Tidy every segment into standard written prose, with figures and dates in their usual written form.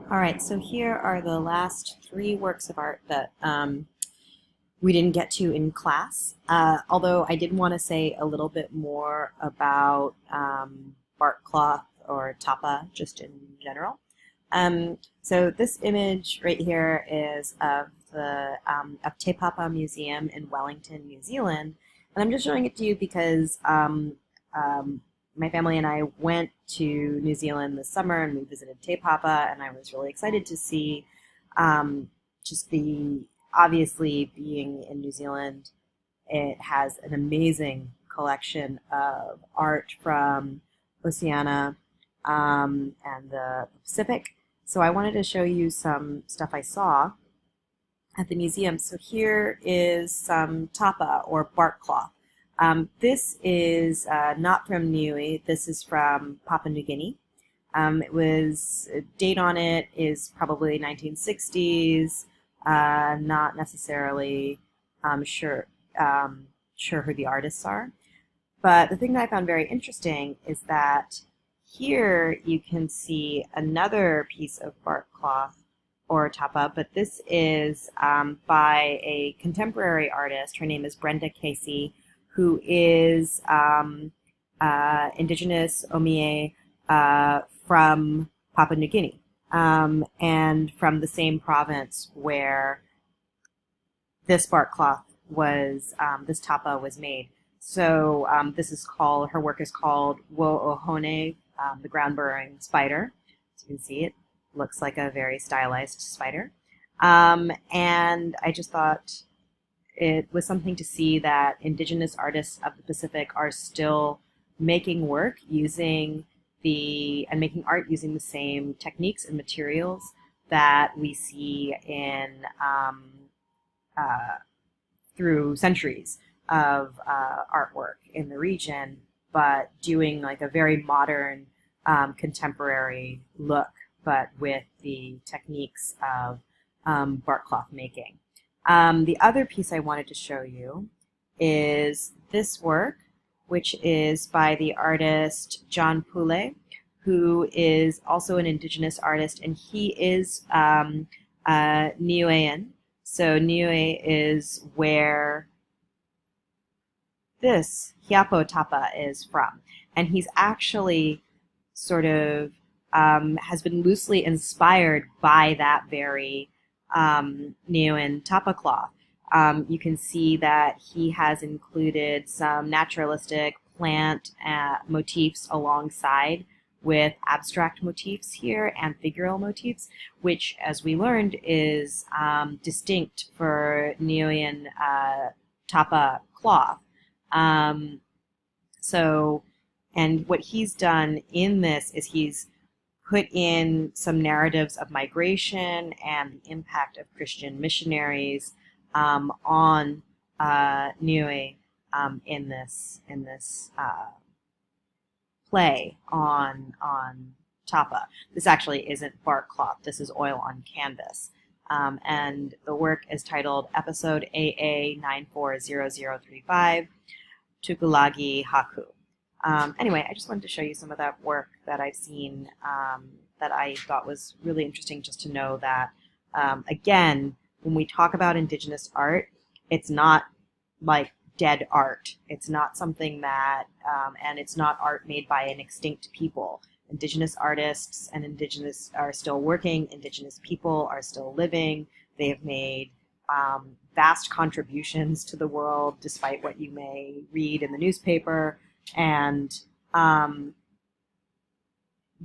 All right, so here are the last three works of art that we didn't get to in class, although I did want to say a little bit more about bark cloth or tapa just in general. So this image right here is of the Te Papa Museum in Wellington, New Zealand, and I'm just showing it to you because my family and I went to New Zealand this summer and we visited Te Papa, and I was really excited to see just obviously being in New Zealand, it has an amazing collection of art from Oceania and the Pacific. So I wanted to show you some stuff I saw at the museum. So here is some tapa or bark cloth. This is not from Niue. This is from Papua New Guinea. Date on it is probably 1960s. Not necessarily sure who the artists are. But the thing that I found very interesting is that here you can see another piece of bark cloth or tapa, but this is by a contemporary artist. Her name is Brenda Casey, who is Indigenous Omie from Papua New Guinea, and from the same province where this bark cloth was, this tapa was made. So her work is called Wo Ohone, the ground-burrowing spider. As you can see, it looks like a very stylized spider. And I just thought it was something to see that Indigenous artists of the Pacific are still making work making art using the same techniques and materials that we see in through centuries of artwork in the region, but doing like a very modern, contemporary look, but with the techniques of bark cloth making. The other piece I wanted to show you is this work, which is by the artist John Pule, who is also an Indigenous artist, and he is Niuean. So Niue is where this Hiapo Tapa is from. And he's actually sort of has been loosely inspired by that very Niuean tapa cloth. You can see that he has included some naturalistic plant motifs alongside with abstract motifs here and figural motifs, which, as we learned, is distinct for Niuean tapa cloth. And what he's done in this is he's put in some narratives of migration and the impact of Christian missionaries on Niue in this play on tapa. This actually isn't bark cloth. This is oil on canvas. And the work is titled Episode AA 940035, Tukulagi Haku. Anyway, I just wanted to show you some of that work that I've seen that I thought was really interesting, just to know that, again, when we talk about Indigenous art, it's not like dead art. It's not something that, and it's not art made by an extinct people. Indigenous artists and Indigenous are still working. Indigenous people are still living. They have made vast contributions to the world, despite what you may read in the newspaper. And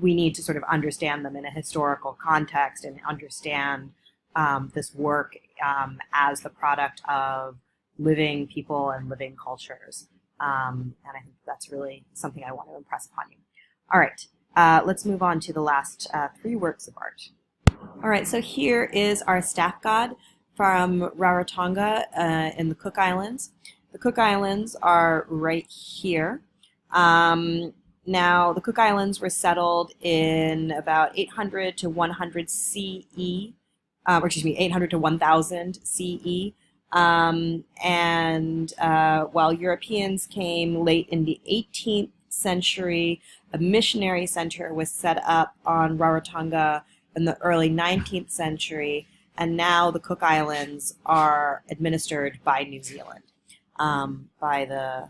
we need to sort of understand them in a historical context and understand this work as the product of living people and living cultures. And I think that's really something I want to impress upon you. All right, let's move on to the last three works of art. All right, so here is our staff god from Rarotonga in the Cook Islands. The Cook Islands are right here. Now, the Cook Islands were settled in about 800 to 100 CE, 800 to 1000 CE. While Europeans came late in the 18th century, a missionary center was set up on Rarotonga in the early 19th century, and now the Cook Islands are administered by New Zealand, by the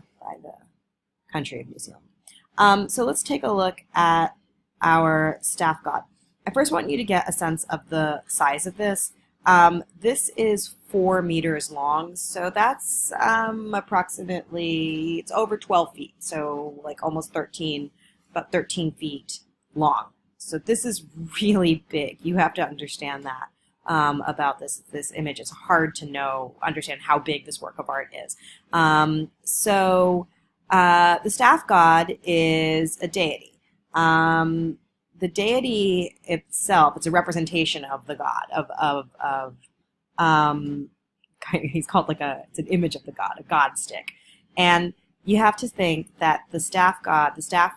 country of New Zealand. So let's take a look at our staff god. I first want you to get a sense of the size of this. This is 4 meters long, so that's approximately, it's over 12 feet, so like almost 13, about 13 feet long. So this is really big. You have to understand that about this image. It's hard to understand how big this work of art is. The staff god is a deity. The deity itself, it's a representation of the god, he's called it's an image of the god, a god stick. And you have to think that the staff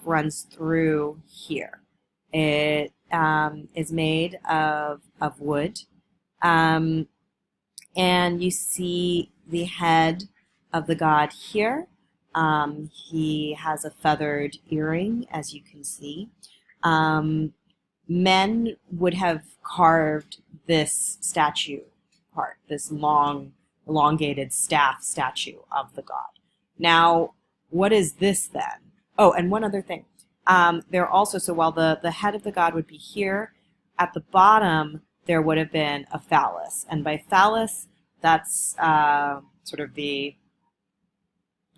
runs through here. It is made of wood. And you see the head of the god here. He has a feathered earring, as you can see. Men would have carved this statue part, this long, elongated staff statue of the god. Now, what is this then? Oh, and one other thing. There also, so while the head of the god would be here, at the bottom there would have been a phallus. And by phallus, that's sort of the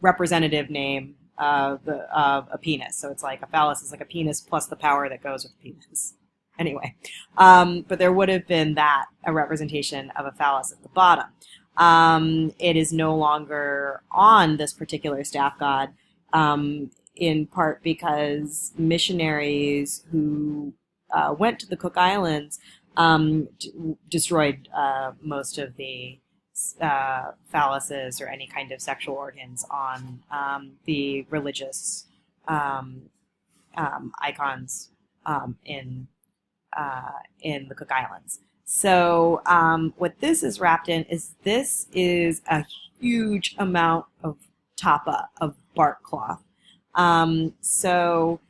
representative name of a penis. So it's like a phallus is like a penis plus the power that goes with the penis. Anyway, but there would have been a representation of a phallus at the bottom. It is no longer on this particular staff god, in part because missionaries who went to the Cook Islands destroyed most of the phalluses or any kind of sexual organs on the religious icons in the Cook Islands. So what this is wrapped in is a huge amount of tapa, of bark cloth. So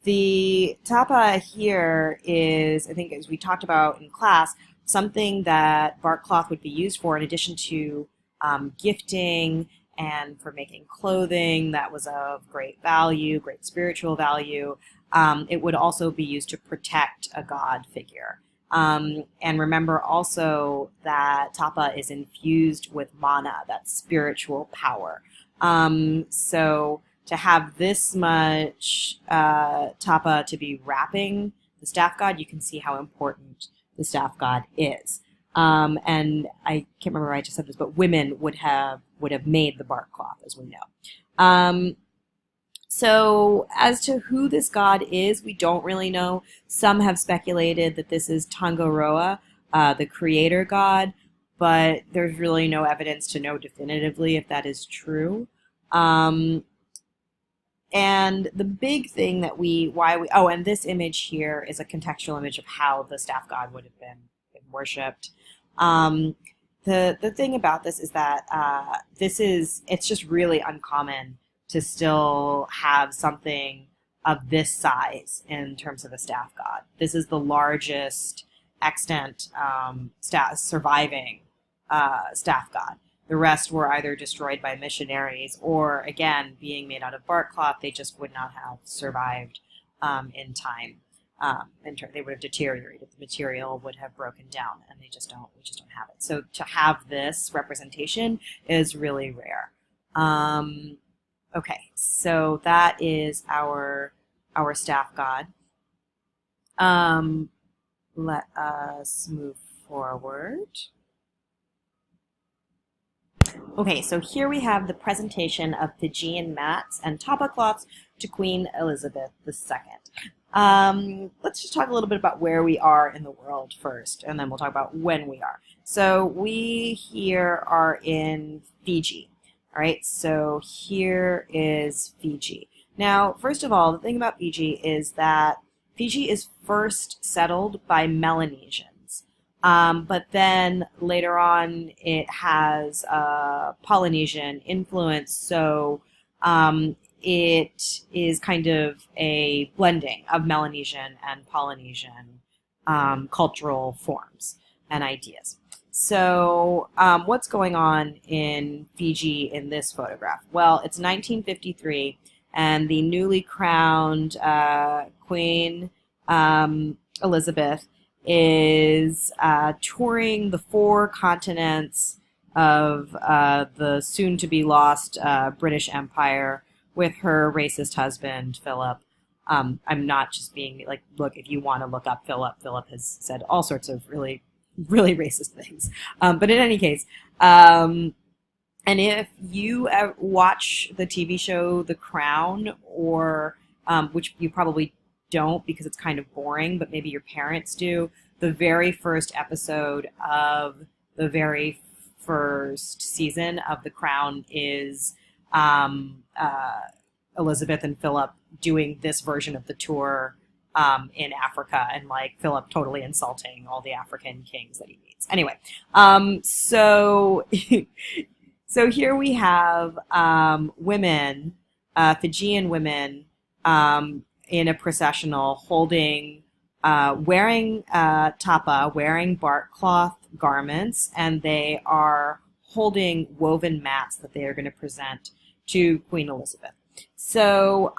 the tapa here is, I think as we talked about in class, something that bark cloth would be used for in addition to gifting and for making clothing that was of great value, great spiritual value. It would also be used to protect a god figure. And remember also that tapa is infused with mana, that spiritual power. So to have this much tapa to be wrapping the staff god, you can see how important the staff god is. And I can't remember if I just said this, but women would have made the bark cloth, as we know. So as to who this god is, we don't really know. Some have speculated that this is Tangaroa, the creator god, but there's really no evidence to know definitively if that is true. And the big thing that and this image here is a contextual image of how the staff god would have been worshipped. The thing about this is that it's just really uncommon to still have something of this size in terms of a staff god. This is the largest extant surviving staff god. The rest were either destroyed by missionaries or, again, being made out of bark cloth, they just would not have survived in time. They would have deteriorated. The material would have broken down, and we just don't have it. So to have this representation is really rare. Okay, so that is our staff god. Let us move forward. Okay, so here we have the presentation of Fijian mats and tapa cloths to Queen Elizabeth II. Let's just talk a little bit about where we are in the world first, and then we'll talk about when we are. So we here are in Fiji. All right, so here is Fiji. Now, first of all, the thing about Fiji is that Fiji is first settled by Melanesians. But then later on it has Polynesian influence, so it is kind of a blending of Melanesian and Polynesian cultural forms and ideas. So what's going on in Fiji in this photograph? Well, it's 1953, and the newly crowned Queen Elizabeth is touring the 4 continents of the soon-to-be lost British Empire with her racist husband, Philip. I'm not just being like, look, if you want to look up Philip, Philip has said all sorts of really, really racist things. But in any case, and if you watch the TV show The Crown, or which you probably don't because it's kind of boring, but maybe your parents do, the very first episode of the very first season of The Crown is Elizabeth and Philip doing this version of the tour in Africa, and like Philip totally insulting all the African kings that he meets. Anyway, so so here we have women, Fijian women, in a processional holding, wearing tapa, wearing bark cloth garments, and they are holding woven mats that they are going to present to Queen Elizabeth. So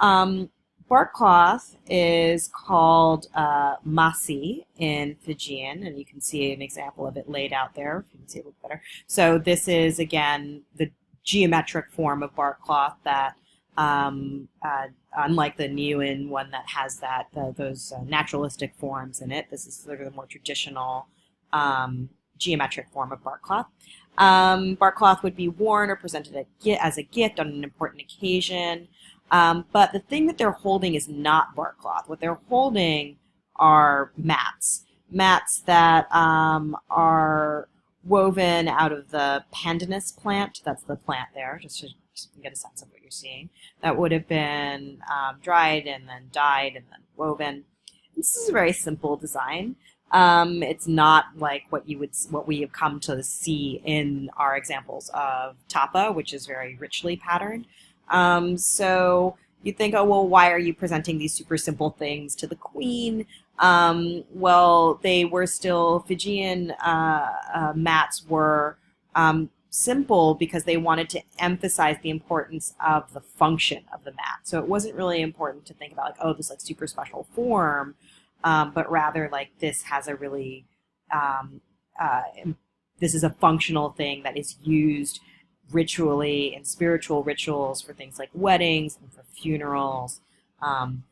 bark cloth is called masi in Fijian, and you can see an example of it laid out there, if you can see it a little better. So this is, again, the geometric form of bark cloth that, unlike the Niuean one that has that those naturalistic forms in it, this is sort of the more traditional geometric form of bark cloth. Bark cloth would be worn or presented as a gift on an important occasion. But the thing that they're holding is not bark cloth. What they're holding are mats. Mats that are woven out of the pandanus plant. That's the plant there, just to get a sense of what you're seeing. That would have been dried and then dyed and then woven. This is a very simple design. It's not like what we have come to see in our examples of tapa, which is very richly patterned. So you think, oh, well, why are you presenting these super simple things to the Queen? Well, they were still, Fijian mats were simple because they wanted to emphasize the importance of the function of the mat. So it wasn't really important to think about like, oh, this like super special form, but rather like this has a really, this is a functional thing that is used ritually and spiritual rituals for things like weddings and for funerals,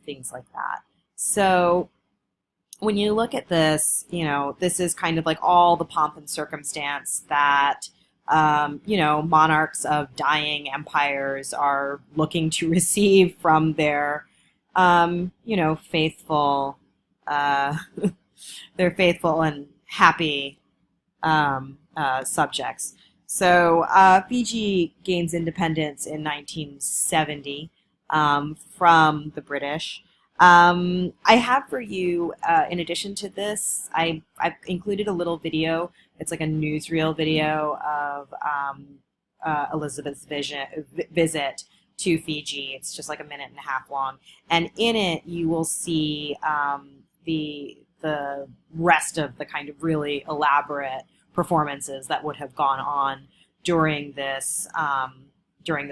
things like that. So when you look at this, you know, this is kind of like all the pomp and circumstance that, you know, monarchs of dying empires are looking to receive from their, you know, faithful, their faithful and happy subjects. So Fiji gains independence in 1970 from the British. I have for you, in addition to this, I've included a little video. It's like a newsreel video of Elizabeth's visit to Fiji. It's just like a minute and a half long. And in it, you will see the rest of the kind of really elaborate performances that would have gone on during this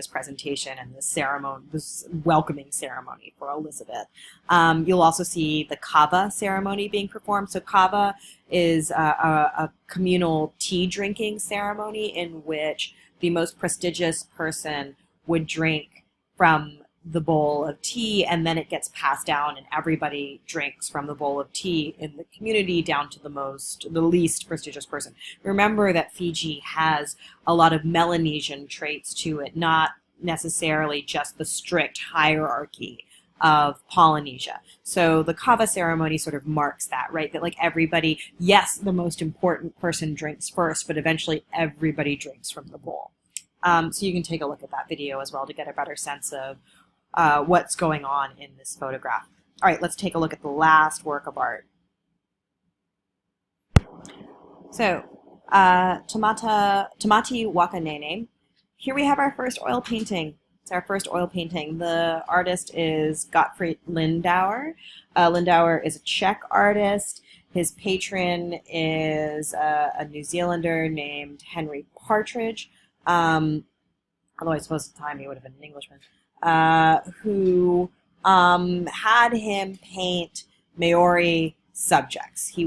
presentation and this ceremony, this welcoming ceremony for Elizabeth. You'll also see the kava ceremony being performed. So kava is a communal tea drinking ceremony in which the most prestigious person would drink from the bowl of tea, and then it gets passed down and everybody drinks from the bowl of tea in the community down to the least prestigious person. Remember that Fiji has a lot of Melanesian traits to it, not necessarily just the strict hierarchy of Polynesia. So the kava ceremony sort of marks that, right? That like everybody, yes, the most important person drinks first, but eventually everybody drinks from the bowl. So you can take a look at that video as well to get a better sense of what's going on in this photograph. All right, let's take a look at the last work of art. So, Tamati Wakanene. Here we have our first oil painting. It's our first oil painting. The artist is Gottfried Lindauer. Lindauer is a Czech artist, His patron is a New Zealander named Henry Partridge, although I suppose at the time he would have been an Englishman, who had him paint Maori subjects. He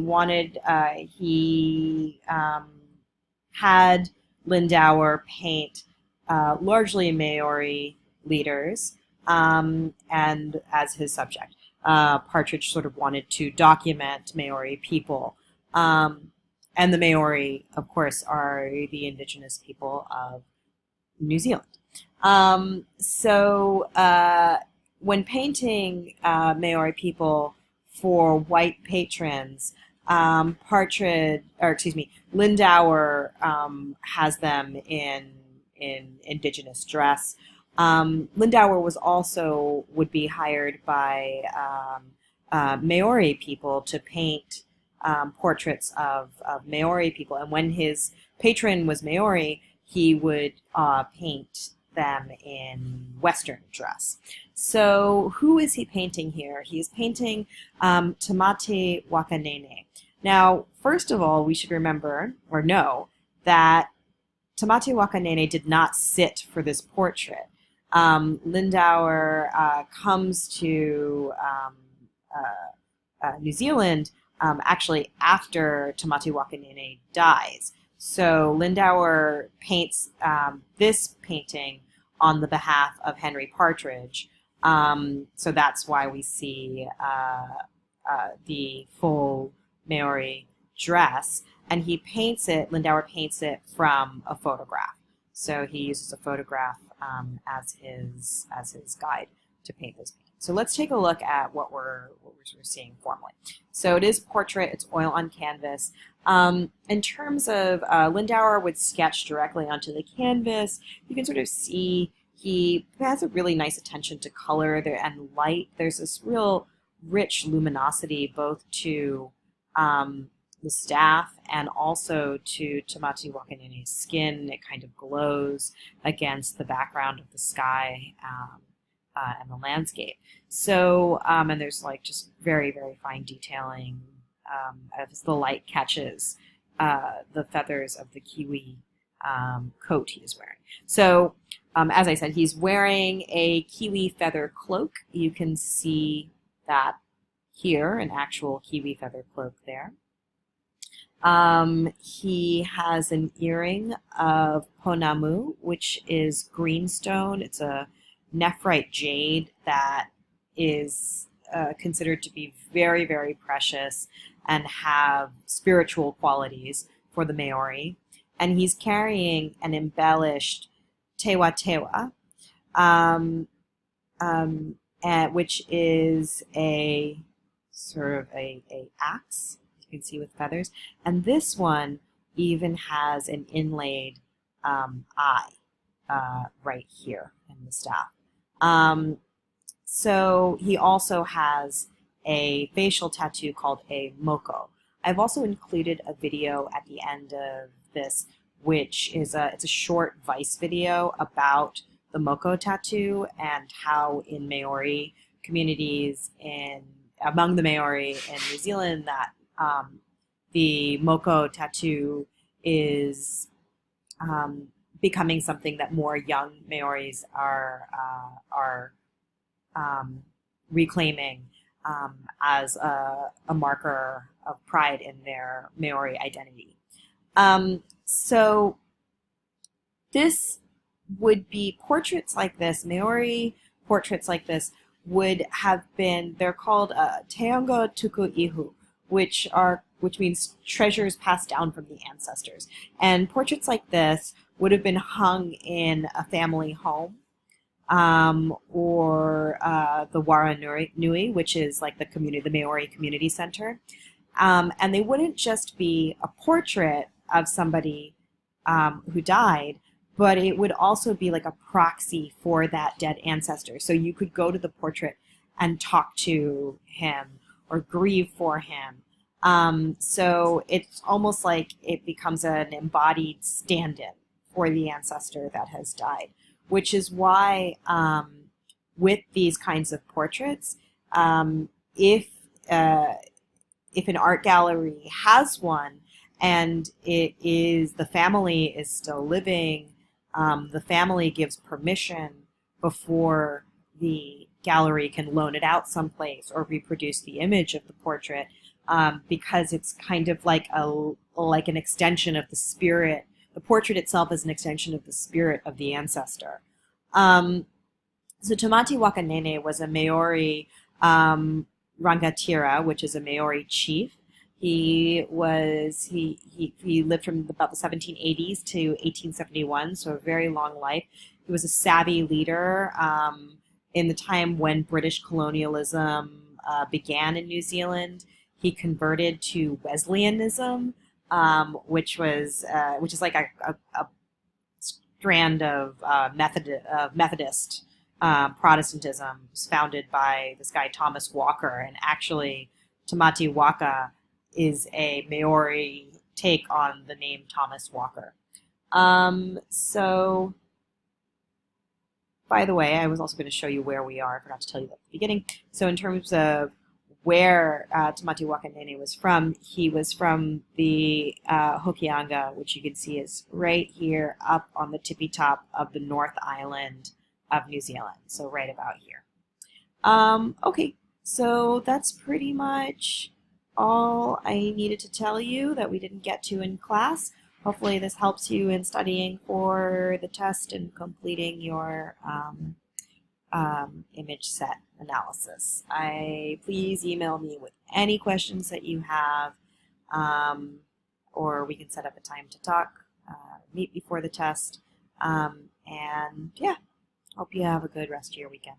had Lindauer paint largely Maori leaders and as his subject. Partridge sort of wanted to document Maori people. And the Maori, of course, are the indigenous people of New Zealand. When painting Maori people for white patrons, Lindauer has them in indigenous dress. Lindauer would be hired by Maori people to paint portraits of Maori people, and when his patron was Maori, he would paint them in Western dress. So who is he painting here? He is painting Tamati Wakanene. Now, first of all, we should remember, or know, that Tamati Wakanene did not sit for this portrait. Lindauer comes to New Zealand actually after Tamati Wakanene dies. So Lindauer paints this painting on the behalf of Henry Partridge. So that's why we see the full Maori dress. And Lindauer paints it from a photograph. So he uses a photograph as his guide to paint this painting. So let's take a look at what we're seeing formally. So it is portrait, it's oil on canvas. In terms of Lindauer would sketch directly onto the canvas. You can sort of see he has a really nice attention to color there and light. There's this real rich luminosity both to the staff and also to Tamati Wakanene's skin. It kind of glows against the background of the sky and the landscape. So, and there's like just very, very fine detailing as the light catches the feathers of the kiwi coat he is wearing. So, as I said, he's wearing a kiwi feather cloak. You can see that here, an actual kiwi feather cloak there. He has an earring of ponamu, which is greenstone. It's a nephrite jade that is considered to be very, very precious and have spiritual qualities for the Maori. And he's carrying an embellished tewa tewa, which is a sort of a axe, you can see, with feathers. And this one even has an inlaid eye right here in the staff. So he also has a facial tattoo called a moko. I've also included a video at the end of this, which is it's a short Vice video about the moko tattoo and how in Maori communities among the Maori in New Zealand that the moko tattoo is becoming something that more young Maoris are reclaiming as a marker of pride in their Maori identity. So this would be portraits like this, Maori portraits like this would have been, they're called teongo tuku ihu, which means treasures passed down from the ancestors. And portraits like this would have been hung in a family home, or the Wara Nui, which is like the Maori community center. And they wouldn't just be a portrait of somebody who died, but it would also be like a proxy for that dead ancestor. So you could go to the portrait and talk to him or grieve for him. So it's almost like it becomes an embodied stand-in for the ancestor that has died, which is why with these kinds of portraits, if if an art gallery has one and the family is still living, the family gives permission before the gallery can loan it out someplace or reproduce the image of the portrait, because it's kind of like an extension of the spirit. The portrait itself is an extension of the spirit of the ancestor. So Tamati Wakanene was a Maori rangatira, which is a Maori chief. He lived from about the 1780s to 1871, so a very long life. He was a savvy leader in the time when British colonialism began in New Zealand. He converted to Wesleyanism, which is like a strand of Methodist Protestantism. It was founded by this guy Thomas Walker, and actually Tamati Waka is a Maori take on the name Thomas Walker. So, by the way, I was also going to show you where we are. I forgot to tell you that at the beginning. So in terms of where Tamati Wakanene was from, he was from the Hokianga, which you can see is right here up on the tippy top of the North Island of New Zealand, so right about here. Okay, so that's pretty much all I needed to tell you that we didn't get to in class. Hopefully this helps you in studying for the test and completing your image set analysis. Please email me with any questions that you have, or we can set up a time to talk, meet before the test, and yeah. Hope you have a good rest of your weekend.